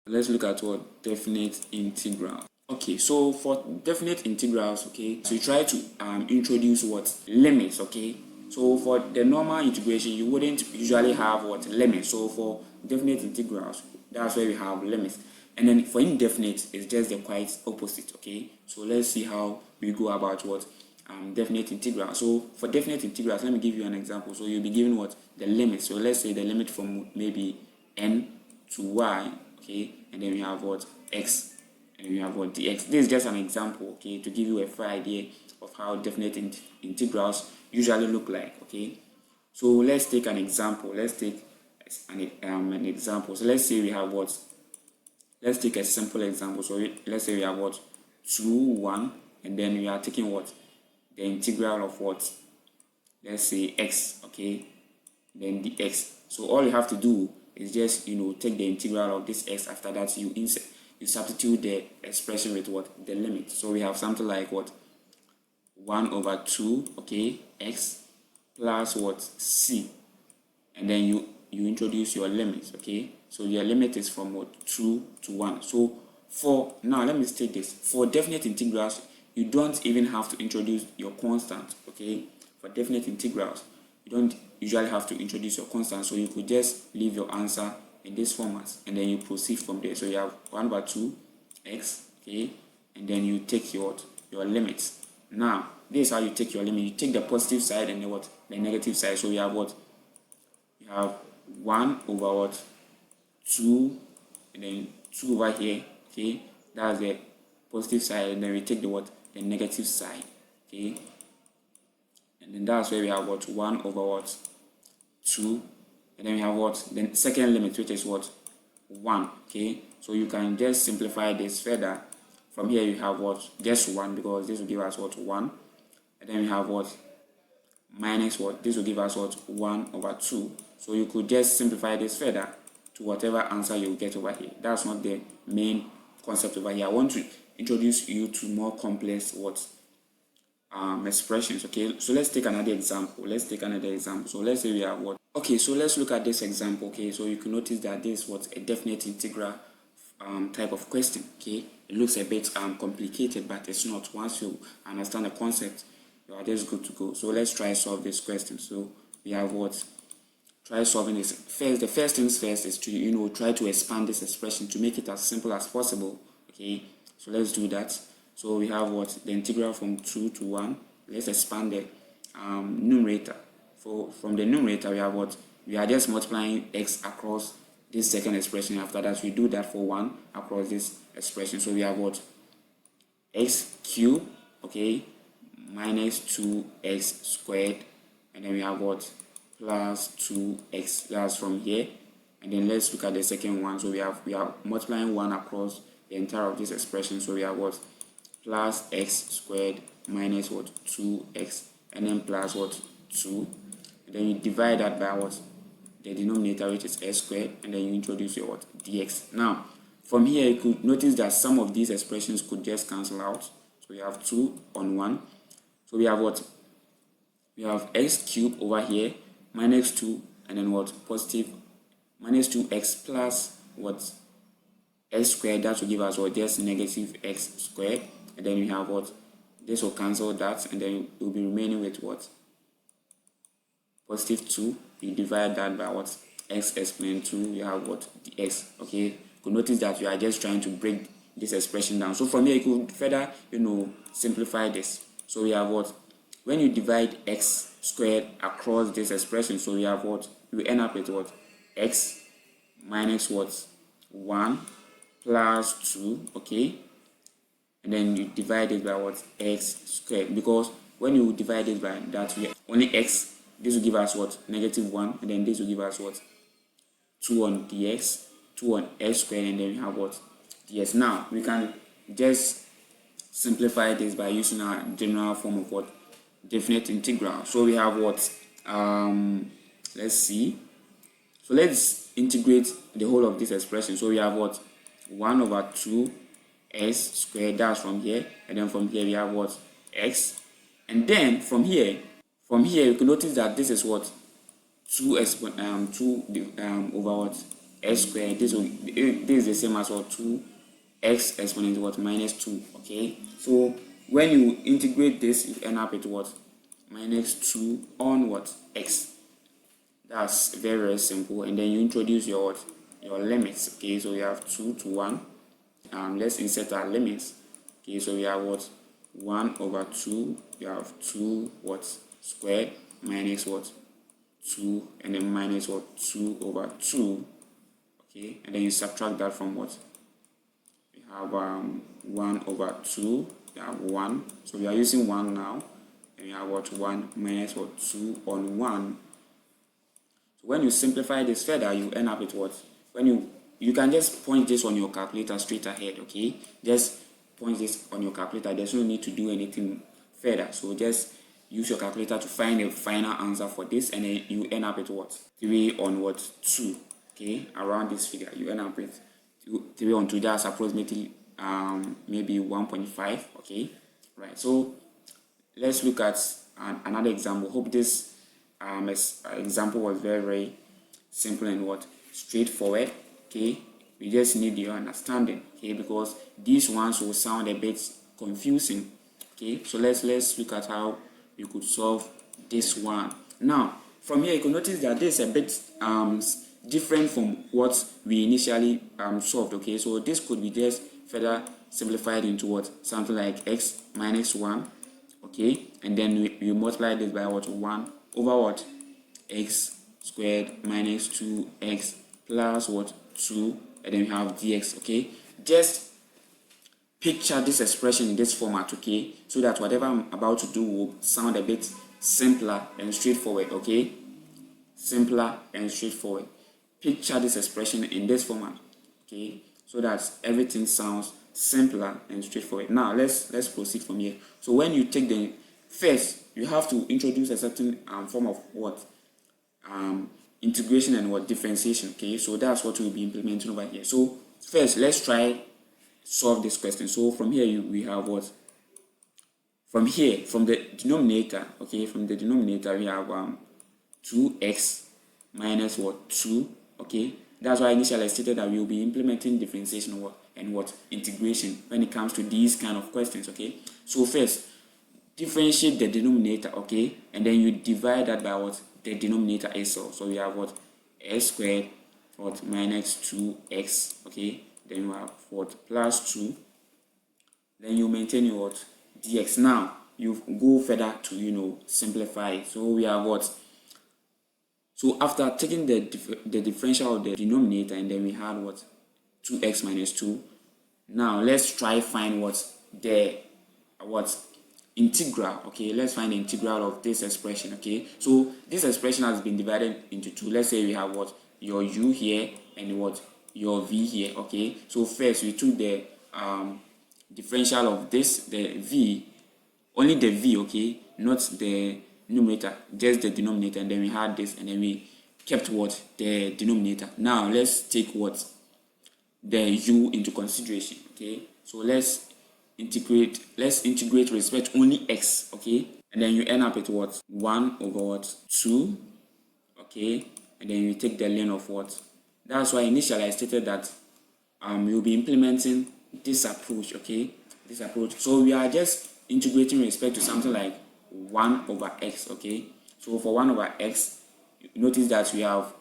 Let's look at what definite integral. Okay, so for definite integrals, okay, so you try to introduce what limits, okay. So for the normal integration, you wouldn't usually have what limits. So for definite integrals, that's where we have limits. And then for indefinite, it's just the quite opposite, okay. So let's see how we go about what definite integral. So for definite integrals, let me give you an example. So you'll be given what the limit. So let's say the limit from maybe n to y, okay, and then we have what x, and we have what dx. This is just an example, okay, to give you a fair idea of how definite integrals usually look like, okay. So let's take an example. Let's take an example. So let's say we have what. Let's take a simple example. So let's say we have what 2 1, and then we are taking what the integral of what, let's say x, okay, then the x. So all you have to do is just take the integral of this x. After that, you substitute the expression with what the limit. So we have something like what 1 over 2, okay, x plus what c, and then you introduce your limits, okay. So your limit is from what 2 to 1. So for now, let me state this: for definite integrals, you don't even have to introduce your constant, okay. For definite integrals, you don't usually have to introduce your constant, so you could just leave your answer in this format and then you proceed from there. So you have 1 over 2 x, okay, and then you take your limits. Now this is how you take your limit. You take the positive side and the negative side. So you have what, you have 1 over what 2, and then 2 over here, okay, that's the positive side, and then we take the negative side, okay, and then that's where we have what 1 over what 2, and then we have what the second limit, which is what 1, okay. So you can just simplify this further. From here you have what just 1, because this will give us what 1, and then we have what minus what, this will give us what 1 over 2. So you could just simplify this further to whatever answer you get over here. That's not the main concept over here. I want to introduce you to more complex what expressions, okay. So let's take another example. So let's say we have what, okay, so let's look at this example, okay. So you can notice that this is what a definite integral type of question, okay. It looks a bit complicated, but it's not. Once you understand the concept, you are just good to go. So let's try solve this question. So we have what, try solving this. The first things first is to try to expand this expression to make it as simple as possible, okay. So let's do that. So we have what, the integral from 2 to 1. Let's expand the numerator. From the numerator, we have what, we are just multiplying x across this second expression. After that, we do that for 1 across this expression. So we have what, x cubed, okay, minus 2x squared, and then we have what, plus 2x. That's from here. And then let's look at the second one. So we are multiplying 1 across the entire of this expression. So we have what, plus x squared minus what 2x, and then plus what 2, and then you divide that by what, the denominator, which is x squared, and then you introduce your what, dx. Now from here you could notice that some of these expressions could just cancel out. So we have 2 on 1. So we have what, we have x cubed over here minus 2, and then what, positive minus 2x plus what, x squared. That will give us what, just negative x squared, and then we have what, this will cancel that, and then it will be remaining with what, positive 2. You divide that by what, x exponent 2. You have what, dx, okay. You could notice that you are just trying to break this expression down. So from here you could further simplify this. So we have what, when you divide x squared across this expression, so we have what, you end up with what, x minus what, 1 plus 2, okay, and then you divide it by what, x squared, because when you divide it by that, we only x, this will give us what, negative 1, and then this will give us what, 2 on dx, 2 on x squared, and then we have what, dx. Now we can just simplify this by using our general form of what, definite integral. So we have what, let's see, so let's integrate the whole of this expression. So we have what, 1 over 2 x squared, that's from here, and then from here we have what, x, and then from here you can notice that this is what, 2 over what, x squared. This is the same as what 2x exponent what minus 2. Okay, so when you integrate this, you end up with what minus 2 on what x. That's very simple. And then you introduce your limits. Okay, so we have 2 to 1. Let's insert our limits. Okay, so we have what 1 over 2. You have 2 what squared minus what 2, and then minus what 2 over 2. Okay, and then you subtract that from what we have 1 over 2. We have 1, so we are using 1 now, and you have what 1 minus what 2 on 1. So when you simplify this further, you end up with what, when you can just point this on your calculator straight ahead. Okay, just point this on your calculator. There's no need to do anything further, so just use your calculator to find a final answer for this, and then you end up with what 3 on what 2. Okay, around this figure you end up with 3 on 2. That's approximately maybe 1.5. okay, right? So let's look at another example. Hope this example was very simple and what straightforward. Okay, we just need your understanding, okay, because these ones will sound a bit confusing. Okay, so let's look at how you could solve this one. Now from here you can notice that this is a bit different from what we initially solved. Okay, so this could be just further simplified into what something like x minus 1. Okay, and then we multiply this by what 1 over what x squared minus 2x plus what 2, and then we have dx. Okay, just picture this expression in this format, okay, so that whatever I'm about to do will sound a bit simpler and straightforward. Okay, simpler and straightforward. Picture this expression in this format, okay, so that everything sounds simpler and straightforward. Now let's proceed from here. So when you take the first, you have to introduce a certain form of what integration and what differentiation. Okay, so that's what we'll be implementing over here. So first, let's try solve this question. So from here we have what, from the denominator, okay, from the denominator we have 2x minus what 2. Okay, that's why initially I stated that we will be implementing differentiation and what integration when it comes to these kind of questions. Okay, so first differentiate the denominator, okay, and then you divide that by what the denominator is. So we have what x squared what minus 2x. Okay, then you have what plus 2, then you maintain your what dx. Now you go further to simplify. So we have what, so after taking the differential of the denominator, and then we had what 2x minus 2. Now let's try find what integral. Okay, let's find the integral of this expression. Okay, so this expression has been divided into two. Let's say we have what your u here and what your v here. Okay, so first we took the differential of this, the v, only the v, okay, not the numerator, just the denominator, and then we had this, and then we kept what the denominator. Now let's take what the u into consideration. Okay, so let's integrate with respect only x. Okay, and then you end up with what 1 over what 2. Okay, and then you take the ln of what. That's why initially I stated that we'll be implementing this approach. Okay, this approach. So we are just integrating with respect to something like 1 over x. Okay, so for 1 over x, notice that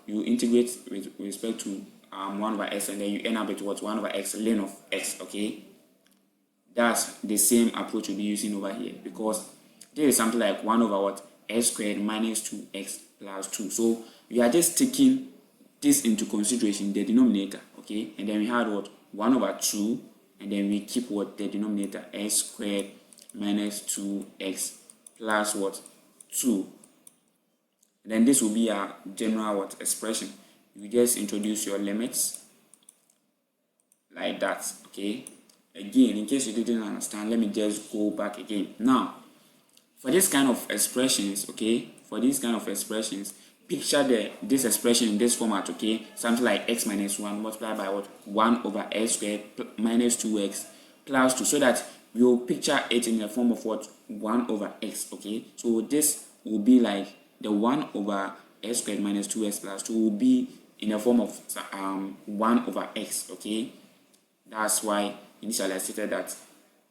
you integrate with respect to 1 over x, and then you end up with what 1 over x ln of x. Okay, that's the same approach we'll be using over here, because there is something like 1 over what x squared minus 2x plus 2. So we are just taking this into consideration, the denominator. Okay, and then we had what 1 over 2, and then we keep what the denominator, x squared minus 2x plus what 2. And then this will be a general what expression. You just introduce your limits like that. Okay, again, in case you didn't understand, let me just go back again. Now for this kind of expressions, okay, picture this expression in this format. Okay, something like x minus 1 multiplied by what 1 over x squared minus 2x plus 2, so that we will picture it in the form of what 1 over x. Okay, so this will be like the 1 over x squared minus 2x plus 2 will be in the form of 1 over x. Okay, that's why initially I stated that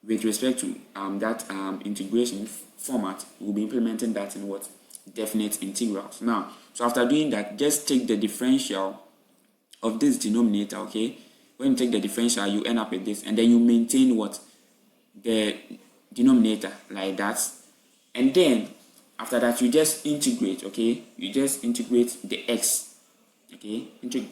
with respect to that integration format, we'll be implementing that in what? Definite integrals. Now, so after doing that, just take the differential of this denominator. Okay, when you take the differential, you end up with this, and then you maintain what? The denominator, like that. And then after that, you just integrate. Okay, you just integrate the x. Okay,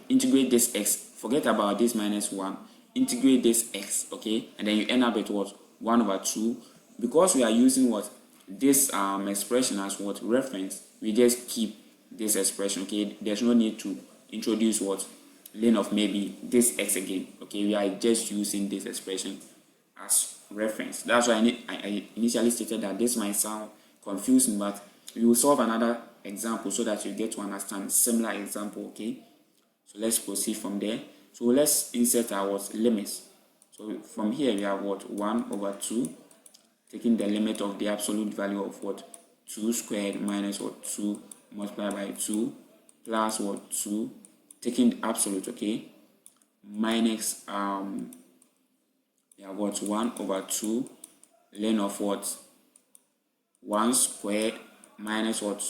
integrate this x, forget about this minus 1, integrate this x. Okay, and then you end up with what? 1 over 2. Because we are using what? This expression as what? Reference, we just keep this expression. Okay, there's no need to introduce what? Lane of maybe this x again. Okay, we are just using this expression as reference. That's why I initially stated that this might sound confusing, but we will solve another example so that you get to understand similar example. Okay, so let's proceed from there. So let's insert our limits. So from here we have what? 1 over 2, taking the limit of the absolute value of what? 2 squared minus what? 2 multiplied by 2 plus what? 2, taking the absolute. Okay, minus we have what? 1 over 2 ln of what? 1 squared minus what?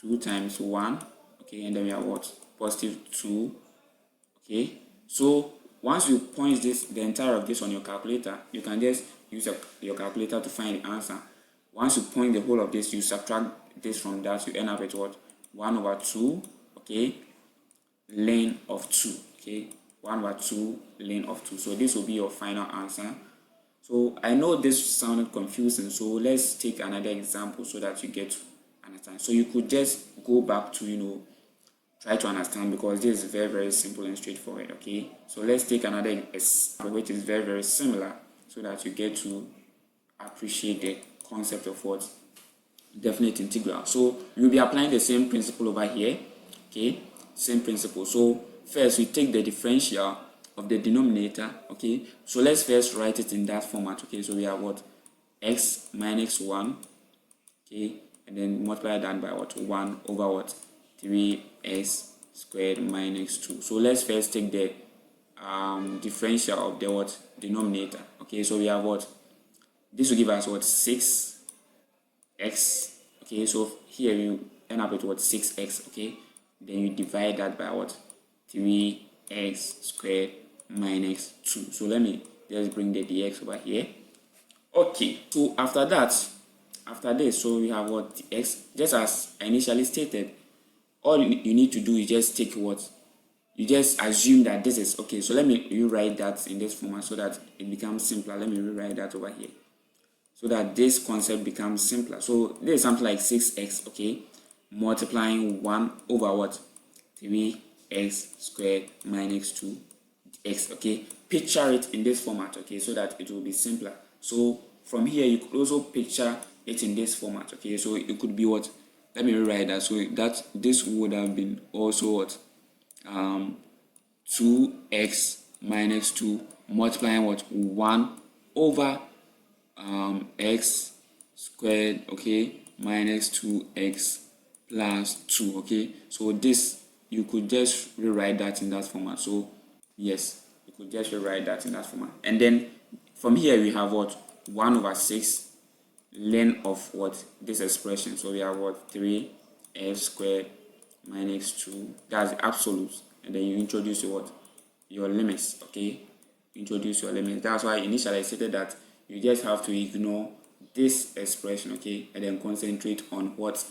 2 times 1. Okay, and then we have what? Positive 2. Okay, so once you point this, the entire of this on your calculator, you can just use your calculator to find the answer. Once you point the whole of this, you subtract this from that, you end up with what? 1 over 2. Okay, ln of 2. Okay, 1 over 2 ln of 2. So this will be your final answer. So I know this sounded confusing, so let's take another example so that you get to understand. So you could just go back to try to understand, because this is very simple and straightforward. Okay, so let's take another example which is very similar so that you get to appreciate the concept of what? Definite integral. So you'll be applying the same principle over here. Okay, same principle. So first we take the differential of the denominator. Okay, so let's first write it in that format. Okay, so we have what? X minus 1. Okay, and then multiply that by what? 1 over what? 3x squared minus 2. So let's first take the differential of the what? Denominator. Okay, so we have what? This will give us what? 6x. Okay, so here you end up with what? 6x. Okay, then you divide that by what? 3x squared minus 2. So let me just bring the dx over here. Okay, so after this, so we have what? The x, just as I initially stated, all you need to do is just take what? You just assume that this is okay. So let me rewrite that in this format so that it becomes simpler. Let me rewrite that over here so that this concept becomes simpler. So this is something like 6x. Okay, multiplying 1 over what? 3x squared minus 2x. Okay, picture it in this format. Okay, so that it will be simpler. So from here you could also picture it in this format. Okay, so it could be what? Let me rewrite that. So that this would have been also what? 2x minus 2 multiplying what? 1 over x squared. Okay, minus 2x plus 2. Okay, so this you could just rewrite that in that format. So yes, you could just rewrite that in that format, and then from here we have what? 1 over 6 ln of what? This expression. So we have what? 3x squared minus 2. That's the absolute, and then you introduce your what? Your limits. Okay, introduce your limits. That's why initially I stated that you just have to ignore this expression. Okay, and then concentrate on what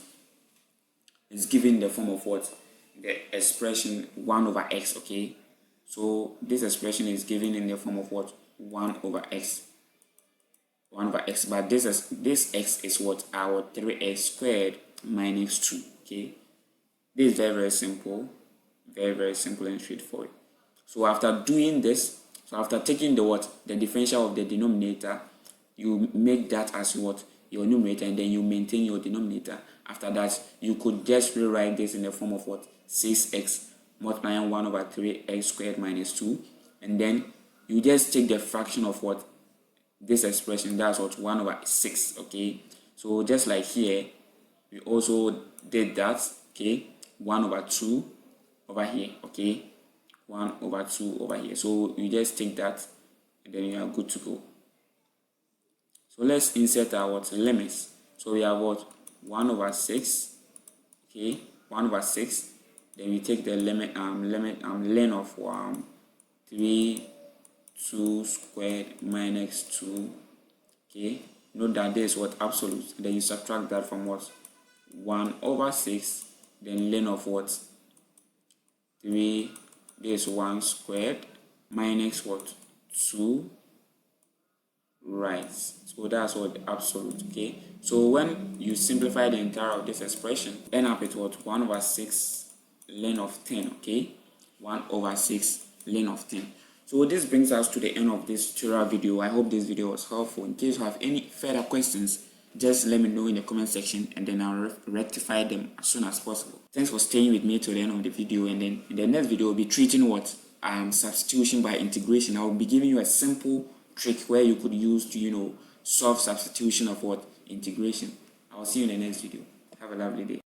is given in the form of what? The expression 1 over x. Okay, so this expression is given in the form of what? 1 over x. 1 over x, but this x is what? Our 3x squared minus 2. Okay, this is very simple, very simple and straightforward. So after doing this, so after taking the what? The differential of the denominator, you make that as what? Your numerator, and then you maintain your denominator. After that, you could just rewrite this in the form of what? 6x multiplying 1 over 3x squared minus 2, and then you just take the fraction of what? This expression, that's what? 1 over 6. Okay, so just like here we also did that. Okay, 1 over 2 over here, okay, 1 over 2 over here. So you just take that and then you are good to go. So let's insert our limits. So we have what, 1 over 6, okay, 1 over 6. Then we take the limit length of 3 2 squared minus 2. Okay, note that this is what, absolute. Then you subtract that from what, 1 over 6. Then length of what, 3, this 1 squared minus what, 2, right? So that's what, absolute. Okay, so when you simplify the entire of this expression, end up with what, 1 over 6 length of 10. Okay, 1 over 6 length of 10. So this brings us to the end of this tutorial video. I hope this video was helpful. In case you have any further questions, just let me know in the comment section and then I'll rectify them as soon as possible. Thanks for staying with me to the end of the video, and then in the next video we'll be treating what, substitution by integration. I will be giving you a simple trick where you could use to solve substitution of what, integration. I will see you in the next video. Have a lovely day.